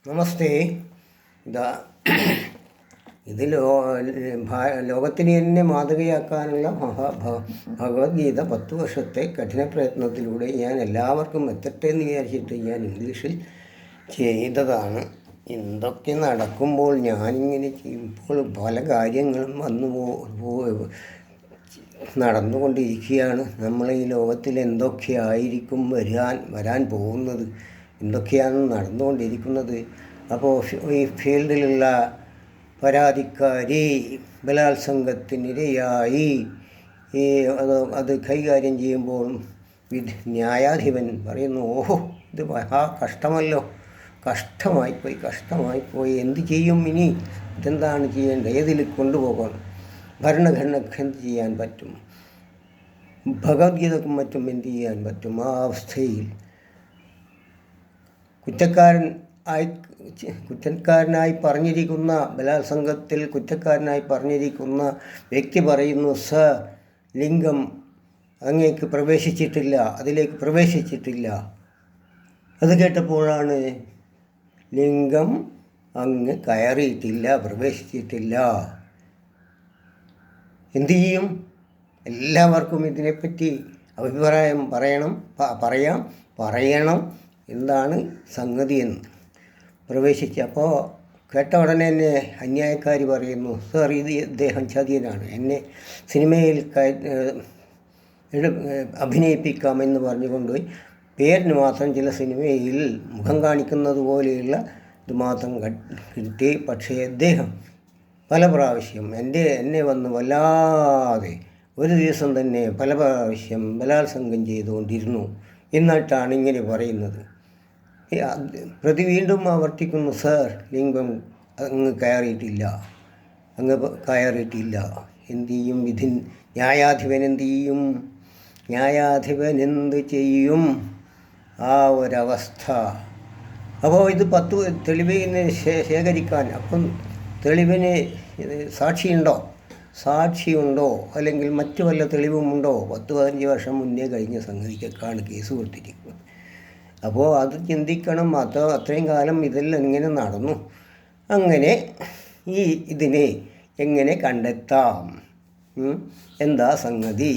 നമസ്തേ. ഇതാ ഇത് ലോകത്തിന് തന്നെ മാതൃകയാക്കാനുള്ള ഭഗവത്ഗീത 10 വർഷത്തെ കഠിന പ്രയത്നത്തിലൂടെ ഞാൻ എല്ലാവർക്കും എത്തട്ടെ എന്ന് വിചാരിച്ചിട്ട് ഞാൻ ഇംഗ്ലീഷിൽ ചെയ്തതാണ്. എന്തൊക്കെ നടക്കുമ്പോൾ ഞാനിങ്ങനെ ചെയ്യുമ്പോൾ പല കാര്യങ്ങളും നടന്നുകൊണ്ടിരിക്കുകയാണ്. നമ്മൾ ഈ ലോകത്തിൽ എന്തൊക്കെയായിരിക്കും വരാൻ പോകുന്നത്, എന്തൊക്കെയാണ് നടന്നുകൊണ്ടിരിക്കുന്നത്. അപ്പോൾ ഈ ഫീൽഡിലുള്ള പരാതിക്കാരി ബലാത്സംഗത്തിനിരയായി അത് കൈകാര്യം ചെയ്യുമ്പോൾ ന്യായാധിപൻ പറയുന്നു, ഓഹോ ഇത് കഷ്ടമല്ലോ, കഷ്ടമായിപ്പോയി, എന്ത് ചെയ്യും ഇനി, ഇതെന്താണ് ചെയ്യേണ്ടത്, ഏതിൽ കൊണ്ടുപോകണം, ഭരണഘടനയ്ക്ക് എന്ത് ചെയ്യാൻ പറ്റും, ഭഗവത്ഗീതക്കും മറ്റും എന്ത് ചെയ്യാൻ പറ്റും. ആ അവസ്ഥയിൽ കുറ്റക്കാരനായി പറഞ്ഞിരിക്കുന്ന, ബലാത്സംഗത്തിൽ കുറ്റക്കാരനായി പറഞ്ഞിരിക്കുന്ന വ്യക്തി പറയുന്നു, ലിംഗം അങ്ങേക്ക് അതിലേക്ക് പ്രവേശിച്ചിട്ടില്ല. അത് കേട്ടപ്പോഴാണ് ലിംഗം അങ്ങ് കയറിയിട്ടില്ല, പ്രവേശിച്ചിട്ടില്ല. എന്തു ചെയ്യും? എല്ലാവർക്കും ഇതിനെപ്പറ്റി അഭിപ്രായം പറയണം എന്താണ് സംഗതി എന്ന്. അപ്പോൾ കേട്ട ഉടനെ തന്നെ അന്യായക്കാരി പറയുന്നു, സാർ ഇദ്ദേഹം ചതിയനാണ്, എന്നെ സിനിമയിൽ അഭിനയിപ്പിക്കാമെന്ന് പറഞ്ഞുകൊണ്ടുപോയി പേരിന് മാത്രം ചില സിനിമയിൽ മുഖം കാണിക്കുന്നത് പോലെയുള്ള ഇത് മാത്രം കിട്ടി. പക്ഷേ അദ്ദേഹം പല പ്രാവശ്യം എന്നെ വന്ന് വല്ലാതെ ഒരു ദിവസം തന്നെ പല പ്രാവശ്യം ബലാത്സംഗം ചെയ്തുകൊണ്ടിരുന്നു എന്നിട്ടാണ് ഇങ്ങനെ പറയുന്നത്. പ്രതി വീണ്ടും ആവർത്തിക്കുന്നു, സാർ ലിംഗം അങ്ങ് കയറിയിട്ടില്ല. എന്തു ചെയ്യും? ന്യായാധിപൻ എന്ത് ചെയ്യും? ആ ഒരവസ്ഥ. അപ്പോൾ ഇത് 10 തെളിവിനെ ശേഖരിക്കാൻ, അപ്പം തെളിവിന് സാക്ഷിയുണ്ടോ അല്ലെങ്കിൽ മറ്റു വല്ല തെളിവുമുണ്ടോ? 10-15 വർഷം മുന്നേ കഴിഞ്ഞ സംഗതിക്കാണ് കേസ് കൊടുത്തിരിക്കുന്നത്. അപ്പോൾ അത് ചിന്തിക്കണം. അത്രയും കാലം ഇതെല്ലാം ഇങ്ങനെ നടന്നു. അങ്ങനെ ഇതിനെ എങ്ങനെ കണ്ടെത്താം, എന്താ സംഗതി,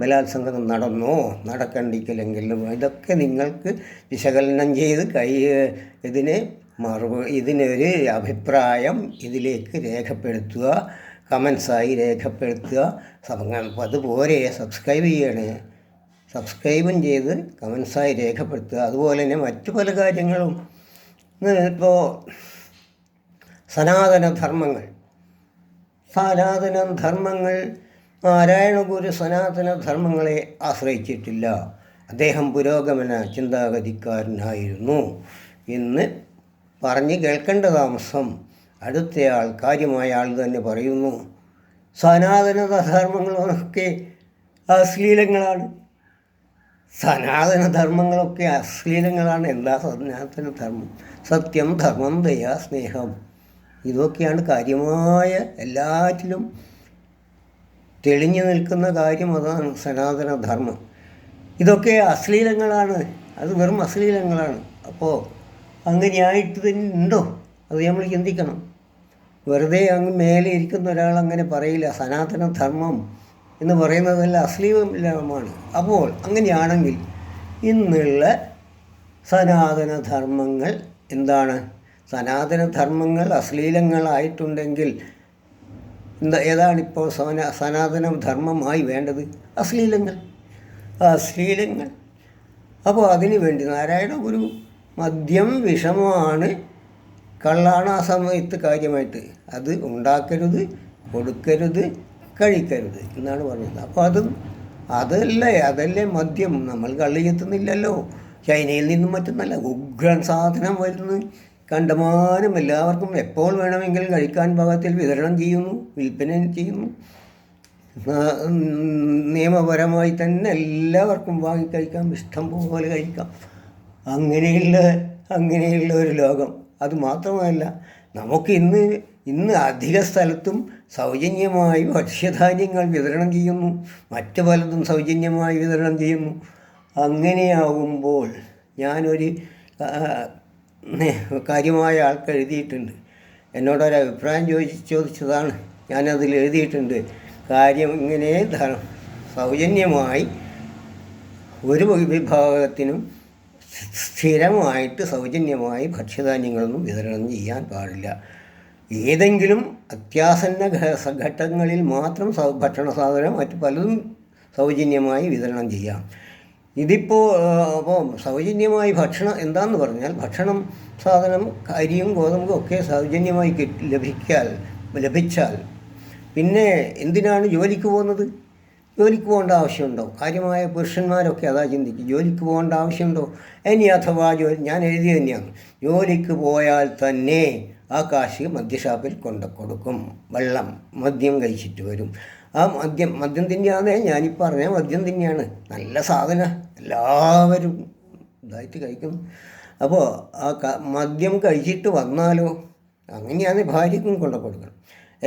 ബലാത്സംഗം നടന്നോ നടക്കണ്ടിക്കലെങ്കിലും ഇതൊക്കെ നിങ്ങൾക്ക് വിശകലനം ചെയ്ത് ഇതിനൊരു അഭിപ്രായം ഇതിലേക്ക് രേഖപ്പെടുത്തുക, കമൻസായി രേഖപ്പെടുത്തുക. അതുപോലെ സബ്സ്ക്രൈബും ചെയ്ത് കമൻസായി രേഖപ്പെടുത്തുക. അതുപോലെ തന്നെ മറ്റു പല കാര്യങ്ങളും. ഇപ്പോൾ സനാതനധർമ്മങ്ങൾ നാരായണഗുരു സനാതനധർമ്മങ്ങളെ ആശ്രയിച്ചിട്ടില്ല. അദ്ദേഹം പുരോഗമന ചിന്താഗതിക്കാരനായിരുന്നു എന്ന് പറഞ്ഞ് കേൾക്കേണ്ട താമസം അടുത്തയാൾ, കാര്യമായ ആൾ തന്നെ പറയുന്നു, സനാതനധർമ്മങ്ങളൊക്കെ അശ്ലീലങ്ങളാണ്. എന്താ സനാതനധർമ്മം? സത്യം, ധർമ്മം, ദയ, സ്നേഹം, ഇതൊക്കെയാണ് കാര്യമായ, എല്ലാറ്റിലും തെളിഞ്ഞു നിൽക്കുന്ന കാര്യം. അതാണ് സനാതനധർമ്മം. ഇതൊക്കെ അശ്ലീലങ്ങളാണ്, അത് വെറും അശ്ലീലങ്ങളാണ്. അപ്പോൾ അങ്ങനെയായിട്ട് തന്നെ ഉണ്ടോ? അത് നമ്മൾ ചിന്തിക്കണം. വെറുതെ അങ്ങ് മേലെ ഇരിക്കുന്ന ഒരാൾ അങ്ങനെ പറയില്ല. സനാതനധർമ്മം എന്ന് പറയുന്നതല്ല, അശ്ലീലമാണ്. അപ്പോൾ അങ്ങനെയാണെങ്കിൽ ഇന്നുള്ള സനാതനധർമ്മങ്ങൾ എന്താണ്? സനാതനധർമ്മങ്ങൾ അശ്ലീലങ്ങളായിട്ടുണ്ടെങ്കിൽ ഏതാണിപ്പോൾ സനാതനധർമ്മമായി വേണ്ടത്? അശ്ലീലങ്ങൾ. അപ്പോൾ അതിനു വേണ്ടി നാരായണ ഗുരു മദ്യം വിഷമാണ്, കള്ളാണ് ആ സമയത്ത് കാര്യമായിട്ട്. അത് ഉണ്ടാക്കരുത്, കൊടുക്കരുത്, കഴിക്കരുത് എന്നാണ് പറഞ്ഞത്. അപ്പോൾ അതല്ലേ മദ്യം. നമ്മൾ കള്ളി എത്തുന്നില്ലല്ലോ, ചൈനയിൽ നിന്നും മറ്റും നല്ല ഉഗ്രൻ സാധനം വരുന്നു, കണ്ടമാനം എല്ലാവർക്കും എപ്പോൾ വേണമെങ്കിലും കഴിക്കാൻ പാകത്തിൽ വിൽപ്പന ചെയ്യുന്നു. നിയമപരമായി തന്നെ എല്ലാവർക്കും വാങ്ങിക്കഴിക്കാം, ഇഷ്ടം പോലെ കഴിക്കാം. അങ്ങനെയുള്ള ഒരു ലോകം. അതുമാത്രമല്ല, നമുക്ക് ഇന്ന് അധിക സ്ഥലത്തും സൗജന്യമായി ഭക്ഷ്യധാന്യങ്ങൾ വിതരണം ചെയ്യുന്നു, മറ്റു പലതും സൗജന്യമായി വിതരണം ചെയ്യുന്നു. അങ്ങനെയാകുമ്പോൾ ഞാനൊരു കാര്യമായ ആൾക്ക് എഴുതിയിട്ടുണ്ട്. എന്നോടൊരു അഭിപ്രായം ചോദിച്ചതാണ്. ഞാനതിൽ എഴുതിയിട്ടുണ്ട്. കാര്യം ഇങ്ങനെ സൗജന്യമായി ഒരു വിഭാഗത്തിനും സ്ഥിരമായിട്ട് സൗജന്യമായി ഭക്ഷ്യധാന്യങ്ങളൊന്നും വിതരണം ചെയ്യാൻ പാടില്ല. ഏതെങ്കിലും അത്യാസന്ന ഘട്ടങ്ങളിൽ മാത്രം ഭക്ഷണ സാധനം മറ്റു പലതും സൗജന്യമായി വിതരണം ചെയ്യാം. ഇതിപ്പോൾ അപ്പോൾ സൗജന്യമായി ഭക്ഷണം എന്താണെന്ന് പറഞ്ഞാൽ ഭക്ഷണം സാധനം അരിയും ഗോതമ്പും ഒക്കെ സൗജന്യമായി ലഭിച്ചാൽ പിന്നെ എന്തിനാണ് ജോലിക്ക് പോകുന്നത്? ജോലിക്ക് പോകേണ്ട ആവശ്യമുണ്ടോ? കാര്യമായ പുരുഷന്മാരൊക്കെ അതാ ചിന്തിക്കും, ജോലിക്ക് പോകേണ്ട ആവശ്യമുണ്ടോ? ഇനി അഥവാ ഞാൻ എഴുതി തന്നെയാണ്, ജോലിക്ക് പോയാൽ തന്നെ ആ കാശ് മദ്യഷാപ്പിൽ കൊടുക്കും. മദ്യം കഴിച്ചിട്ട് വരും. ആ മദ്യം തന്നെയാണ് ഞാനീ പറഞ്ഞ മദ്യം തന്നെയാണ്. നല്ല സാധനം, എല്ലാവരും ഇതായിട്ട് കഴിക്കുന്നു. അപ്പോൾ ആ മദ്യം കഴിച്ചിട്ട് വന്നാലോ, അങ്ങനെയാണ് ഭാര്യയ്ക്കും കൊടുക്കണം.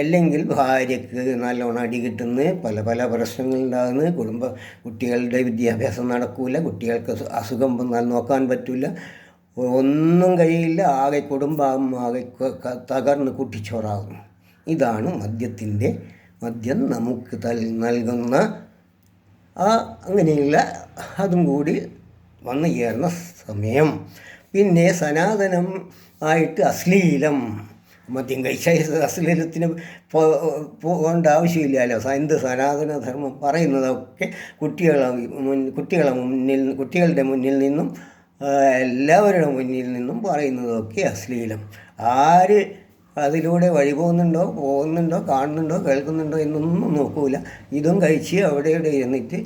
അല്ലെങ്കിൽ ഭാര്യയ്ക്ക് നല്ലോണം അടി കിട്ടുന്ന പല പ്രശ്നങ്ങളുണ്ടാകുന്നു. കുട്ടികളുടെ വിദ്യാഭ്യാസം നടക്കില്ല, കുട്ടികൾക്ക് അസുഖം വന്നാൽ നോക്കാൻ പറ്റില്ല, ഒന്നും കഴിയില്ല, ആകെ കുടുംബം ആകെ തകർന്ന് കുട്ടിച്ചോറാകുന്നു. ഇതാണ് മദ്യം നമുക്ക് നൽകുന്ന അങ്ങനെയുള്ള അതും കൂടി വന്നു ചേർന്ന സമയം. പിന്നെ സനാതനം ആയിട്ട് അശ്ലീലം, മദ്യം കഴിച്ച അശ്ലീലത്തിന് പോകേണ്ട ആവശ്യമില്ലല്ലോ. സനാതനധർമ്മം പറയുന്നതൊക്കെ കുട്ടികളുടെ മുന്നിൽ നിന്നും എല്ലാവരുടെ മുന്നിൽ നിന്നും പറയുന്നതൊക്കെ അശ്ലീലം. ആര് അതിലൂടെ വഴി പോകുന്നുണ്ടോ കാണുന്നുണ്ടോ കേൾക്കുന്നുണ്ടോ എന്നൊന്നും നോക്കൂല. ഇതും കഴിച്ച് അവിടെ ഇരുന്നിട്ട്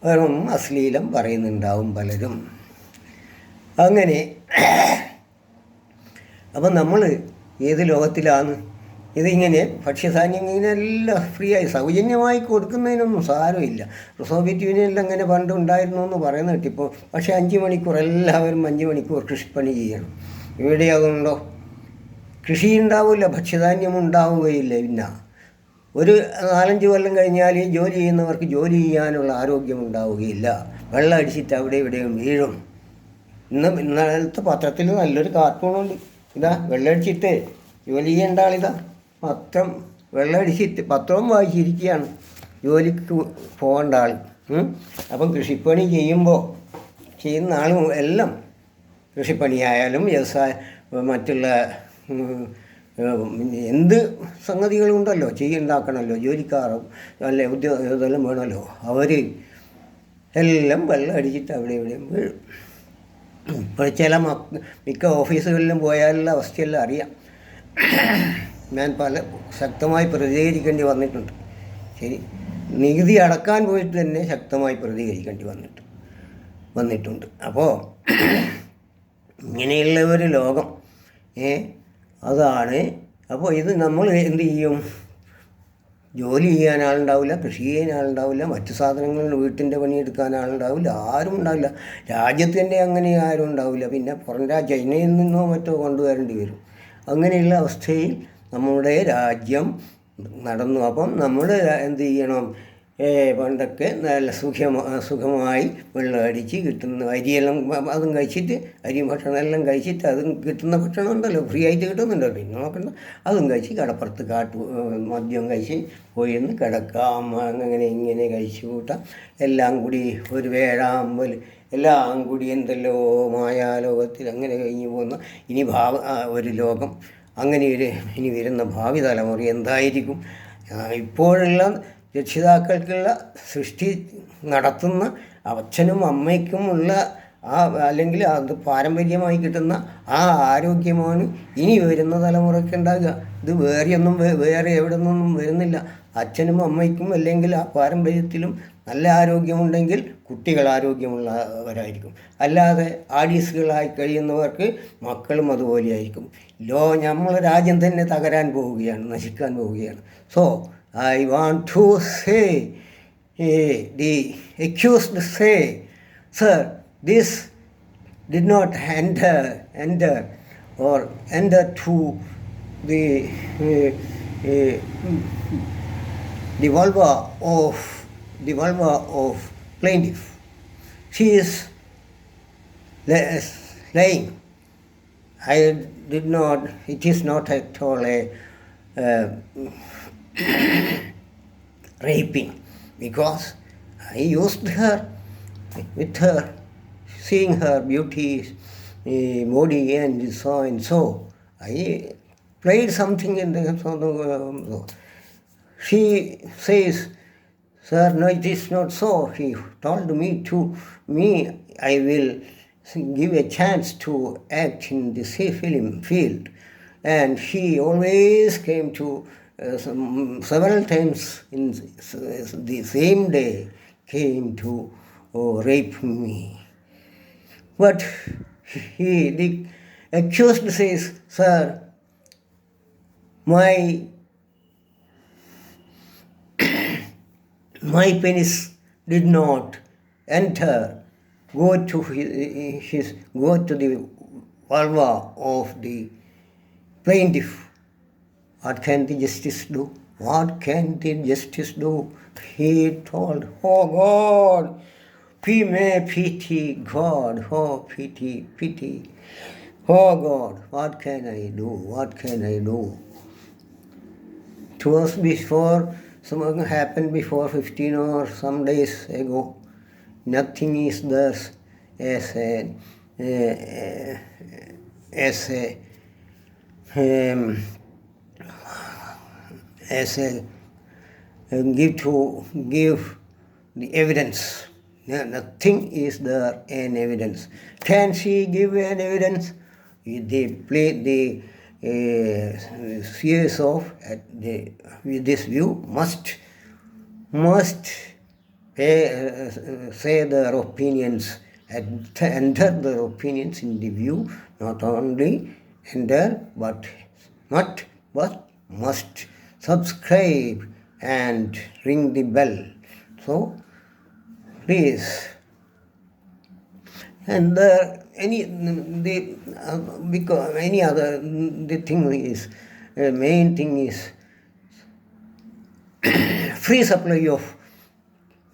വെറും അശ്ലീലം പറയുന്നുണ്ടാവും പലരും. അങ്ങനെ അപ്പം നമ്മൾ ഏത് ലോകത്തിലാണ്? ഇതിങ്ങനെ ഭക്ഷ്യധാന്യം ഇങ്ങനെയെല്ലാം ഫ്രീ ആയി സൗജന്യമായി കൊടുക്കുന്നതിനൊന്നും സാരമില്ല. സോവിയറ്റ് യൂണിയനിൽ അങ്ങനെ പണ്ട് ഉണ്ടായിരുന്നു എന്ന് പറയുന്ന കേട്ടിപ്പോൾ. പക്ഷേ 5 മണിക്കൂർ എല്ലാവരും 5 മണിക്കൂർ കൃഷിപ്പണി ചെയ്യണം. ഇവിടെ അതുണ്ടോ? കൃഷി ഉണ്ടാവില്ല, ഭക്ഷ്യധാന്യം ഉണ്ടാവുകയില്ല. പിന്നെ ഒരു 4-5 കൊല്ലം കഴിഞ്ഞാൽ ജോലി ചെയ്യുന്നവർക്ക് ജോലി ചെയ്യാനുള്ള ആരോഗ്യം ഉണ്ടാവുകയില്ല. വെള്ളം അടിച്ചിട്ട് അവിടെ ഇവിടെയും വീഴും. ഇന്നലത്തെ പത്രത്തിൽ നല്ലൊരു കാർട്ടൂണുണ്ട്. ഇതാ വെള്ളമടിച്ചിട്ട് ജോലി ചെയ്യേണ്ട ആളിതാ വെള്ളമടിച്ചിട്ട് പത്രവും വായിച്ചിരിക്കുകയാണ്, ജോലിക്ക് പോകേണ്ട ആൾ. അപ്പം കൃഷിപ്പണി ചെയ്യുന്ന ആളും എല്ലാം കൃഷിപ്പണിയായാലും മറ്റുള്ള എന്ത് സംഗതികളുണ്ടല്ലോ ഉണ്ടാക്കണമല്ലോ, ജോലിക്കാരും അല്ലെ ഇതെല്ലാം വേണമല്ലോ, അവർ എല്ലാം വെള്ളം അടിച്ചിട്ട് അവിടെ ഇവിടെയും വീഴും. ഇപ്പോൾ മിക്ക ഓഫീസുകളിലും പോയാലുള്ള അവസ്ഥയെല്ലാം അറിയാം. ഞാൻ ശക്തമായി പ്രതികരിക്കേണ്ടി വന്നിട്ടുണ്ട്. ശരി, നികുതി അടക്കാൻ പോയിട്ട് തന്നെ ശക്തമായി പ്രതികരിക്കേണ്ടി വന്നിട്ടുണ്ട്. അപ്പോൾ ഇങ്ങനെയുള്ള ഒരു ലോകം അതാണ്. അപ്പോൾ ഇത് നമ്മൾ എന്ത് ചെയ്യും? ജോലി ചെയ്യാൻ ആളുണ്ടാവില്ല, കൃഷി ചെയ്യാൻ ആളുണ്ടാവില്ല, മറ്റു സാധനങ്ങൾ വീട്ടിൻ്റെ പണിയെടുക്കാൻ ആളുണ്ടാവില്ല, ആരും ഉണ്ടാവില്ല. രാജ്യത്ത് തന്നെ അങ്ങനെ ആരും ഉണ്ടാവില്ല. പിന്നെ പുറം ചൈനയിൽ നിന്നോ മറ്റോ കൊണ്ടുവരേണ്ടി വരും. അങ്ങനെയുള്ള അവസ്ഥയിൽ നമ്മുടെ രാജ്യം നടന്നു. അപ്പം നമ്മൾ എന്ത് ചെയ്യണം? പണ്ടൊക്കെ നല്ല സുഖമായി വെള്ളം അടിച്ച് കിട്ടുന്ന അരിയെല്ലാം അതും കഴിച്ചിട്ട്, അരിയും ഭക്ഷണം എല്ലാം കഴിച്ചിട്ട് അതും കിട്ടുന്ന ഭക്ഷണം ഉണ്ടല്ലോ, ഫ്രീ ആയിട്ട് കിട്ടുന്നുണ്ടല്ലോ, പിന്നെ നോക്കണ്ട, അതും കഴിച്ച് കടപ്പുറത്ത് മദ്യം കഴിച്ച് പോയിരുന്ന് കിടക്കാം. അങ്ങനെ ഇങ്ങനെ കഴിച്ചു കൂട്ടാം. എല്ലാം കൂടി ഒരു വേഴാമ്പൽ എല്ലാം കൂടി എന്തെല്ലോ മായാലോകത്തിൽ അങ്ങനെ കഴിഞ്ഞു പോകുന്ന ഒരു ലോകം. അങ്ങനെ ഇനി വരുന്ന ഭാവി തലമുറ എന്തായിരിക്കും? ഇപ്പോഴുള്ള രക്ഷിതാക്കൾക്കുള്ള സൃഷ്ടി നടത്തുന്ന അച്ഛനും അമ്മയ്ക്കുമുള്ള അല്ലെങ്കിൽ അത് പാരമ്പര്യമായി കിട്ടുന്ന ആ ആരോഗ്യമാണ് ഇനി വരുന്ന തലമുറയ്ക്ക് ഉണ്ടാകുക. ഇത് വേറെ എവിടെ നിന്നൊന്നും വരുന്നില്ല. അച്ഛനും അമ്മയ്ക്കും അല്ലെങ്കിൽ ആ പാരമ്പര്യത്തിലും നല്ല ആരോഗ്യമുണ്ടെങ്കിൽ കുട്ടികൾ ആരോഗ്യമുള്ളവരായിരിക്കും. അല്ലാതെ ആഡീസുകളായി കഴിയുന്നവർക്ക് മക്കളും അതുപോലെയായിരിക്കും. നമ്മളെ രാജ്യം തന്നെ തകരാൻ പോവുകയാണ്, നശിക്കാൻ പോവുകയാണ്. So I want to say, the accused say, sir, this did not enter to the vulva of plaintiff. She is lying. I did not, it is not at all a raping, because I used her with her, seeing her beauty, body, and so and so. I played something in the. She says, "Sir, no, it is not so." He told me, I will give a chance to act in the film field. And he always came to, several times in the same day, came to rape me. But the accused says, "Sir, my penis did not enter, go to the vulva of the plaintiff." What can the justice do? What can the justice do? He told, "Oh God, pity, God, oh pity, pity. Oh God, what can I do? What can I do?" It was before, something happened before 15 or some days ago. Nothing is thus as a give the evidence. Nothing is there in evidence. Can she give an evidence? The seers of with this view must say their opinions and enter their opinions in the view, not only enter but must subscribe and ring the bell. So please, and because any other, the thing is, main thing is free supply of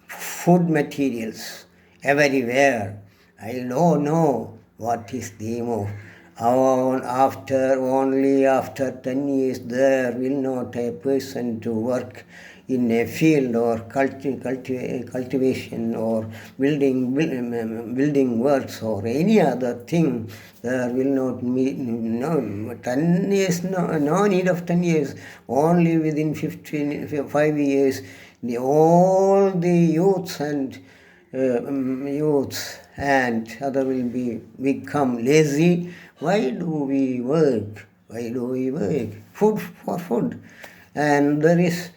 food materials everywhere. I don't know what is the aim of. Only after 10 years there will not a person to work in a field or cultivation or building works or any other thing. There will not be 10 years, no need of 10 years. Only within 5 years, all the youths and other will become lazy. Why do we work? Why do we work? Food for food. And there is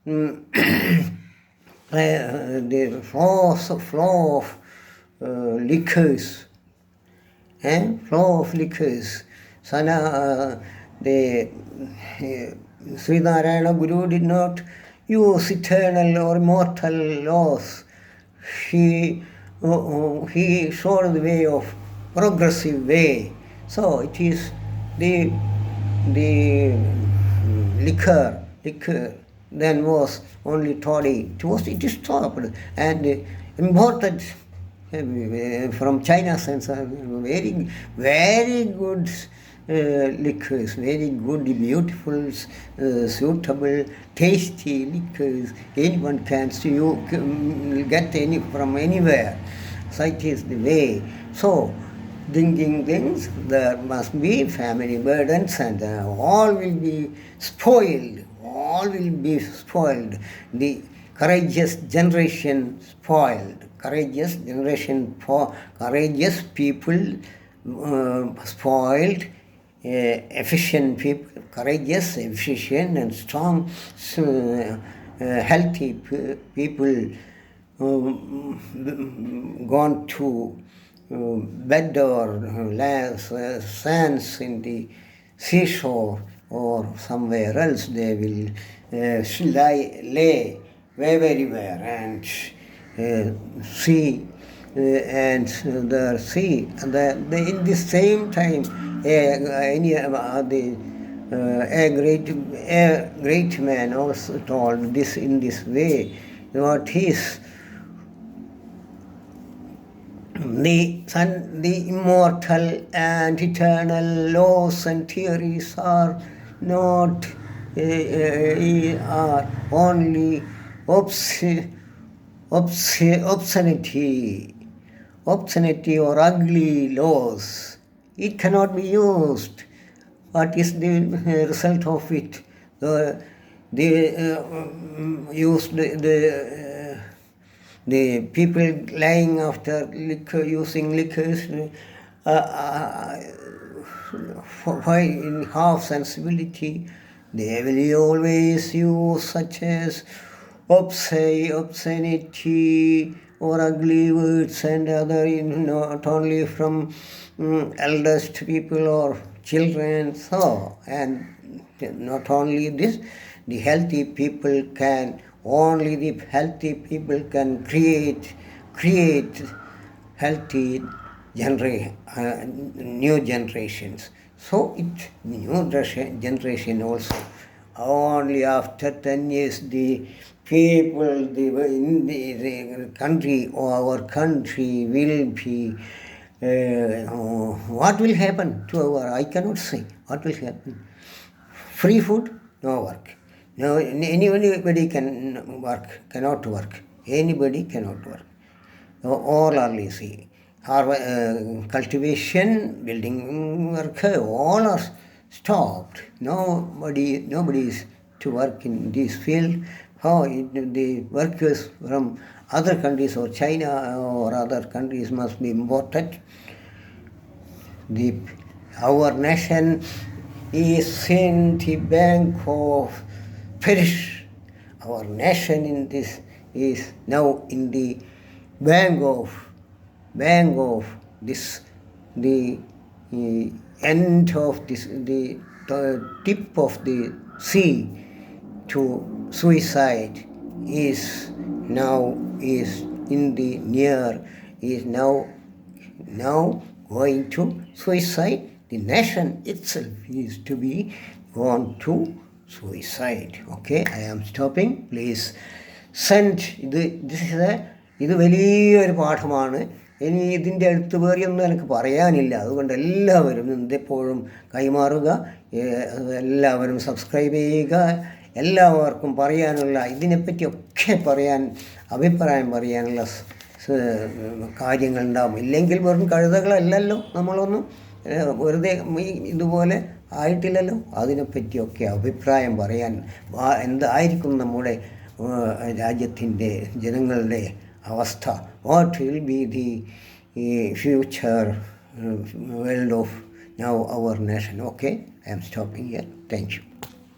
the flow of liquors. Flow of liquors. The Sri Narayana Guru did not use eternal or immortal laws. He showed the way of progressive way. So it is the liquor then was only toddy. It is stopped and imported from China, since very, very good liquors, very good, beautiful, suitable, tasty liquors. Anyone can get any from anywhere. So it is the way. So thinking things, there must be family burdens, and all will be spoiled. All will be spoiled. The courageous generation spoiled. Courageous people spoiled. Efficient people, courageous, efficient, and strong, healthy people gone to bed or sands in the seashore or somewhere else. They will lay everywhere and see and the sea. In the same time, a great man also told this in this way. What is the immortal and eternal laws and theories are not are only obscenity or ugly laws. It cannot be used. What is the result of it? They used the people lying after liquor, using liquors in half sensibility. They will always use such as obscenity or ugly words and other, not only from eldest people or children. So, and not only this, the healthy people can create healthy new generations. So new generation also. Only after 10 years the people in the country, or our country, will be what will happen to our, I cannot say what will happen. Free food, no work. No, anybody cannot work. Anybody cannot work. All are lazy. Cultivation, building work, all are stopped. Nobody is to work in this field. The workers from other countries or China or other countries must be imported. Our nation is in the bank of perish. Our nation in this is now in the bank of this, the end of this, the tip of the sea to suicide is now going to suicide. The nation itself is to be gone to suicide. Okay, I am stopping. Please send ഇത് വലിയൊരു പാഠമാണ്. ഇനി ഇതിൻ്റെ അടുത്ത് വേറെയൊന്നും എനിക്ക് പറയാനില്ല. അതുകൊണ്ട് എല്ലാവരും എന്തെപ്പോഴും കൈമാറുക, എല്ലാവരും സബ്സ്ക്രൈബ് ചെയ്യുക. എല്ലാവർക്കും പറയാനുള്ള, ഇതിനെപ്പറ്റിയൊക്കെ അഭിപ്രായം പറയാനുള്ള കാര്യങ്ങളുണ്ടാവും. ഇല്ലെങ്കിൽ വെറും കഴുതകളല്ലല്ലോ നമ്മളൊന്നും, വെറുതെ ഇതുപോലെ ആയിട്ടില്ലല്ലോ. അതിനെപ്പറ്റിയൊക്കെ അഭിപ്രായം പറയാൻ, എന്തായിരിക്കും നമ്മുടെ രാജ്യത്തിൻ്റെ ജനങ്ങളുടെ അവസ്ഥ, what will be the future world of now our nation. Okay, I am stopping here. Thank you.